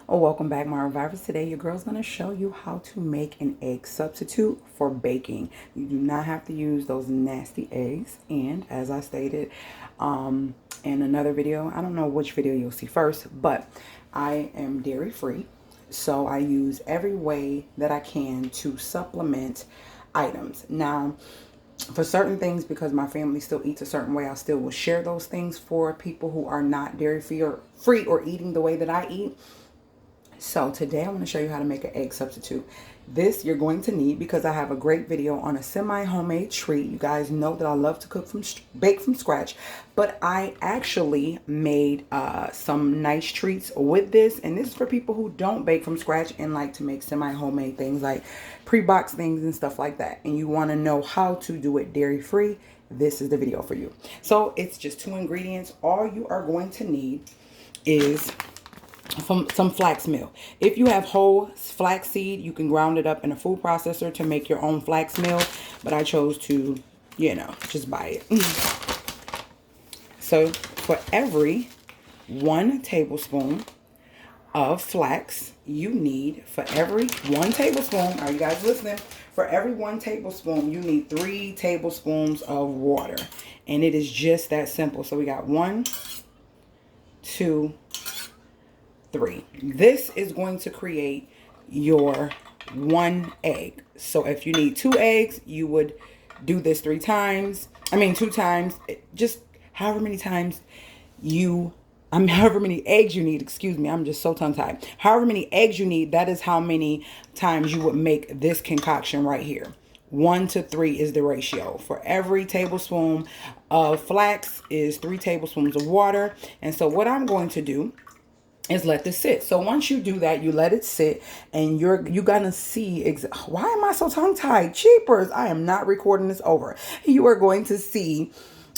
Oh, welcome back, my revivers. Today your girl's going to show you how to make an egg substitute for baking. You do not have to use those nasty eggs. And as I stated in another video, I don't know which video you'll see first, but I am dairy free, so I use every way that I can to supplement items. Now, for certain things, because my family still eats a certain way, I still will share those things for people who are not dairy free or eating the way that I eat. So today I want to show you how to make an egg substitute. This you're going to need because I have a great video on a semi-homemade treat. You guys know that I love to bake from scratch, but I actually made some nice treats with this. And this is for people who don't bake from scratch and like to make semi-homemade things like pre-boxed things and stuff like that. And you want to know how to do it dairy-free. This is the video for you. So it's just 2 ingredients. All you are going to need is some flax meal. If you have whole flaxseed, you can ground it up in a food processor to make your own flax meal, but I chose to, just buy it. So for every 1 tablespoon of flax, you need, for every 1 tablespoon, are you guys listening? For every 1 tablespoon, you need 3 tablespoons of water. And it is just that simple. So we got 1, 2, 3. This is going to create your 1 egg. So if you need 2 eggs, you would do this 2 times, just however many times however many eggs you need, excuse me, I'm just so tongue tied. However many eggs you need, that is how many times you would make this concoction right here. 1 to 3 is the ratio. For every tablespoon of flax is 3 tablespoons of water. And so what I'm going to do is let this sit. So once you do that, you let it sit, and you're gonna see why am I so tongue tied? Cheapers, I am not recording this over. You are going to see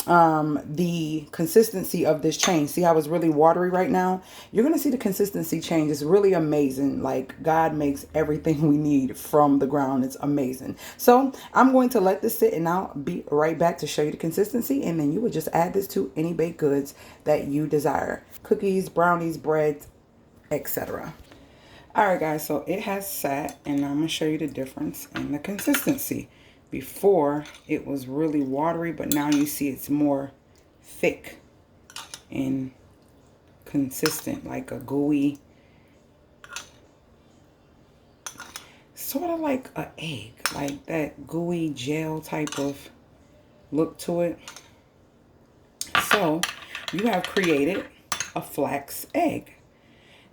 the consistency of this change. See how it's really watery right now? You're gonna see the consistency change. It's really amazing. Like, God makes everything we need from the ground. It's amazing. So I'm going to let this sit, and I'll be right back to show you the consistency, and then you would just add this to any baked goods that you desire: cookies, brownies, bread, etc. All right, guys, so it has sat, and I'm gonna show you the difference in the consistency. Before, it was really watery, but now you see it's more thick and consistent, like a gooey, sort of like an egg, like that gooey gel type of look to it. So you have created a flax egg,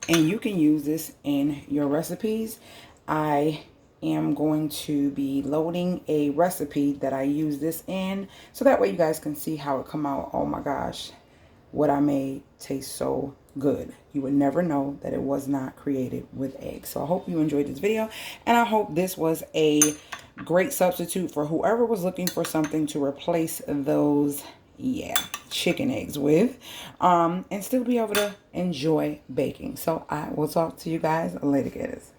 and you can use this in your recipes. I am going to be loading a recipe that I use this in, so that way you guys can see how it come out. Oh my gosh, what I made tastes so good. You would never know that it was not created with eggs. So I hope you enjoyed this video, and I hope this was a great substitute for whoever was looking for something to replace those chicken eggs with, and still be able to enjoy baking. So I will talk to you guys later, guys.